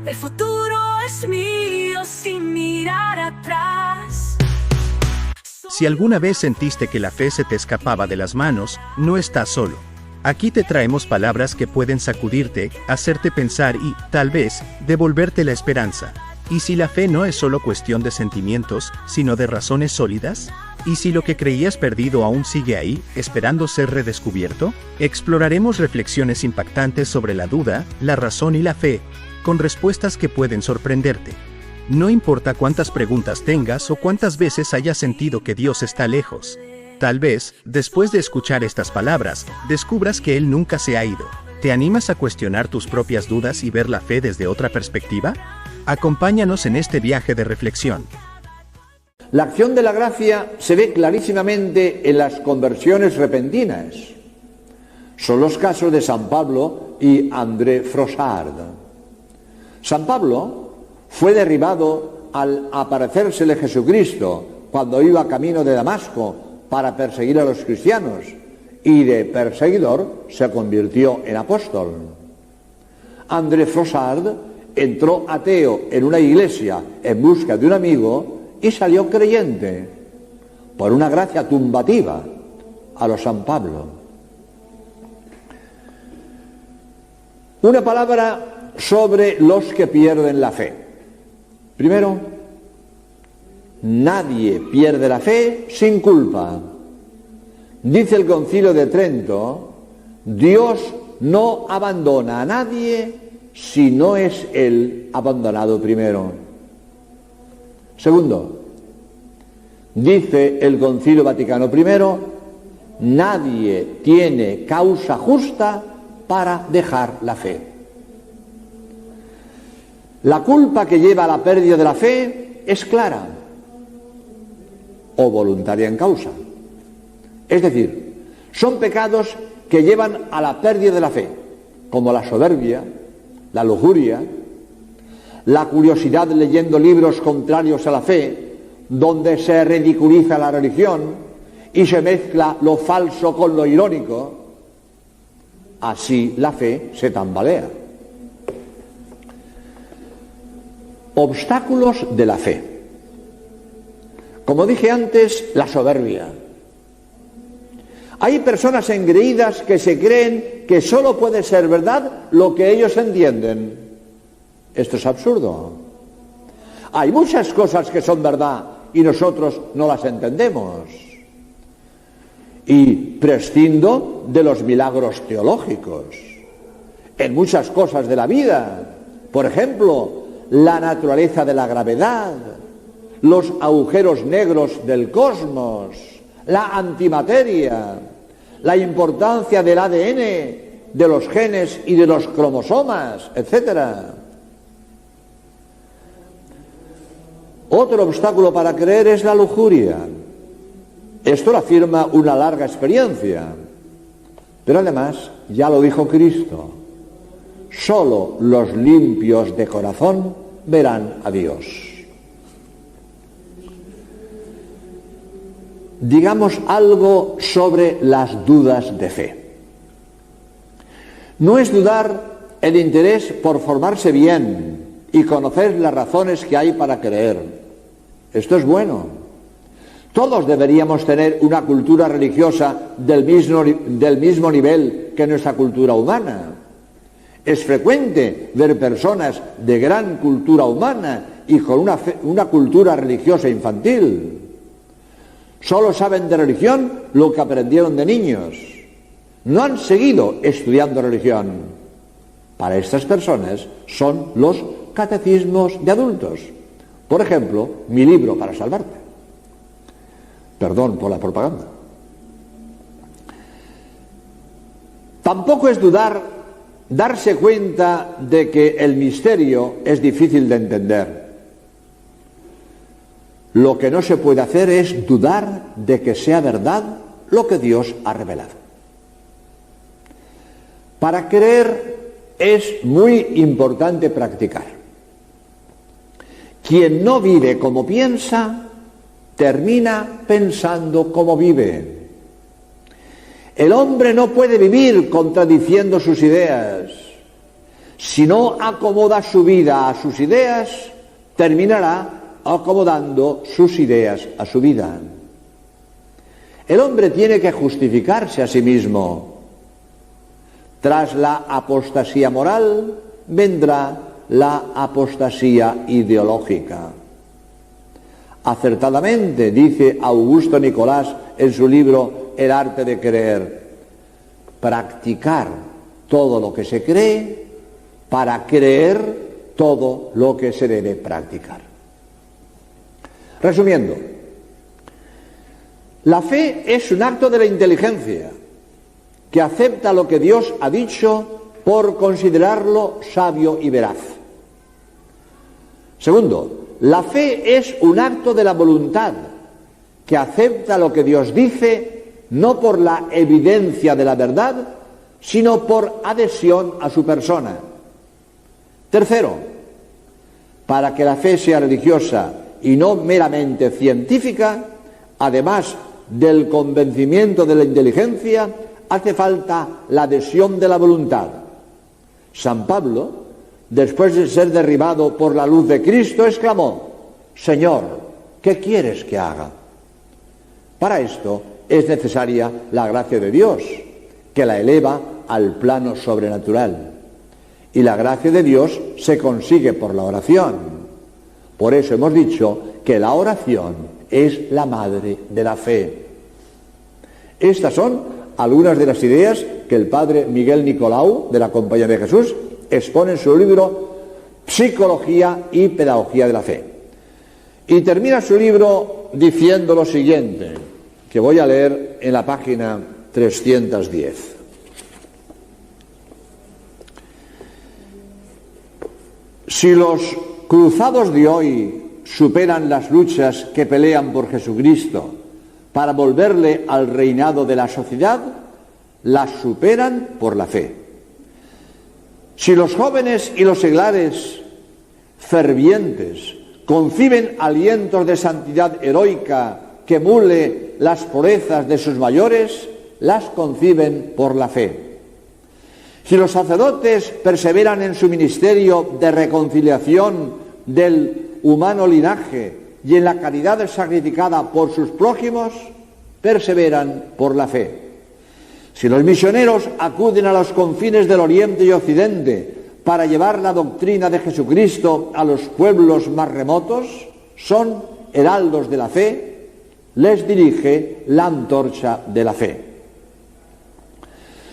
El futuro es mío sin mirar atrás. Si alguna vez sentiste que la fe se te escapaba de las manos, no estás solo. Aquí te traemos palabras que pueden sacudirte, hacerte pensar y, tal vez, devolverte la esperanza. ¿Y si la fe no es solo cuestión de sentimientos, sino de razones sólidas? ¿Y si lo que creías perdido aún sigue ahí, esperando ser redescubierto? Exploraremos reflexiones impactantes sobre la duda, la razón y la fe, con respuestas que pueden sorprenderte. No importa cuántas preguntas tengas o cuántas veces hayas sentido que Dios está lejos. Tal vez, después de escuchar estas palabras, descubras que Él nunca se ha ido. ¿Te animas a cuestionar tus propias dudas y ver la fe desde otra perspectiva? Acompáñanos en este viaje de reflexión. La acción de la gracia se ve clarísimamente en las conversiones repentinas. Son los casos de San Pablo y André Frossard. San Pablo fue derribado al aparecérsele Jesucristo cuando iba camino de Damasco para perseguir a los cristianos, y de perseguidor se convirtió en apóstol. André Frossard entró ateo en una iglesia en busca de un amigo y salió creyente por una gracia tumbativa a lo San Pablo. Una palabra sobre los que pierden la fe. Primero, nadie pierde la fe sin culpa. Dice el Concilio de Trento, Dios no abandona a nadie si no es Él abandonado primero. Segundo, dice el Concilio Vaticano I, nadie tiene causa justa para dejar la fe. La culpa que lleva a la pérdida de la fe es clara o voluntaria en causa. Es decir, son pecados que llevan a la pérdida de la fe, como la soberbia, la lujuria, la curiosidad leyendo libros contrarios a la fe, donde se ridiculiza la religión y se mezcla lo falso con lo irónico. Así la fe se tambalea. Obstáculos de la fe. Como dije antes, la soberbia. Hay personas engreídas que se creen que solo puede ser verdad lo que ellos entienden. Esto es absurdo. Hay muchas cosas que son verdad y nosotros no las entendemos. Y prescindo de los milagros teológicos en muchas cosas de la vida. Por ejemplo, la naturaleza de la gravedad, los agujeros negros del cosmos, la antimateria, la importancia del ADN, de los genes y de los cromosomas, etc. Otro obstáculo para creer es la lujuria. Esto lo afirma una larga experiencia. Pero además, ya lo dijo Cristo, solo los limpios de corazón verán a Dios. Digamos algo sobre las dudas de fe. No es dudar el interés por formarse bien y conocer las razones que hay para creer. Esto es bueno. Todos deberíamos tener una cultura religiosa del mismo nivel que nuestra cultura humana. Es frecuente ver personas de gran cultura humana y con una cultura religiosa infantil. Solo saben de religión lo que aprendieron de niños. No han seguido estudiando religión. Para estas personas son los catecismos de adultos. Por ejemplo, mi libro para salvarte. Perdón por la propaganda. Tampoco es darse cuenta de que el misterio es difícil de entender. Lo que no se puede hacer es dudar de que sea verdad lo que Dios ha revelado. Para creer es muy importante practicar. Quien no vive como piensa, termina pensando como vive. El hombre no puede vivir contradiciendo sus ideas. si no acomoda su vida a sus ideas, terminará acomodando sus ideas a su vida. El hombre tiene que justificarse a sí mismo. Tras la apostasía moral vendrá la apostasía ideológica. Acertadamente dice Augusto Nicolás en su libro El arte de creer: practicar todo lo que se cree para creer todo lo que se debe practicar. Resumiendo, la fe es un acto de la inteligencia que acepta lo que Dios ha dicho por considerarlo sabio y veraz. Segundo, la fe es un acto de la voluntad que acepta lo que Dios dice no por la evidencia de la verdad, sino por adhesión a su persona. Tercero, para que la fe sea religiosa y no meramente científica, además del convencimiento de la inteligencia, hace falta la adhesión de la voluntad. San Pablo, después de ser derribado por la luz de Cristo, exclamó: Señor, ¿qué quieres que haga? Para esto es necesaria la gracia de Dios, que la eleva al plano sobrenatural. Y la gracia de Dios se consigue por la oración. Por eso hemos dicho que la oración es la madre de la fe. Estas son algunas de las ideas que el padre Miguel Nicolau, de la Compañía de Jesús, expone en su libro Psicología y Pedagogía de la Fe. Y termina su libro diciendo lo siguiente, que voy a leer en la página 310. Si los cruzados de hoy superan las luchas que pelean por Jesucristo para volverle al reinado de la sociedad, las superan por la fe. Si los jóvenes y los seglares fervientes conciben alientos de santidad heroica que emule las proezas de sus mayores, las conciben por la fe. Si los sacerdotes perseveran en su ministerio de reconciliación del humano linaje y en la caridad sacrificada por sus prójimos, perseveran por la fe. Si los misioneros acuden a los confines del Oriente y Occidente para llevar la doctrina de Jesucristo a los pueblos más remotos, son heraldos de la fe, les dirige la antorcha de la fe.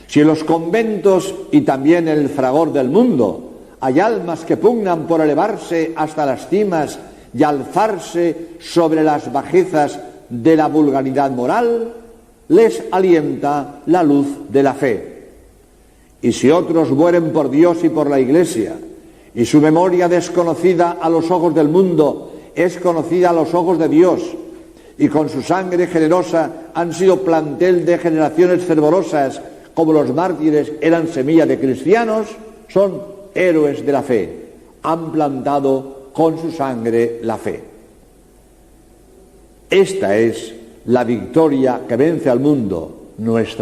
Si en los conventos y también en el fragor del mundo hay almas que pugnan por elevarse hasta las cimas y alzarse sobre las bajezas de la vulgaridad moral, les alienta la luz de la fe. Y si otros mueren por Dios y por la Iglesia, y su memoria desconocida a los ojos del mundo es conocida a los ojos de Dios, y con su sangre generosa han sido plantel de generaciones fervorosas, como los mártires eran semilla de cristianos, son héroes de la fe, han plantado con su sangre la fe. Esta es la victoria que vence al mundo, nuestra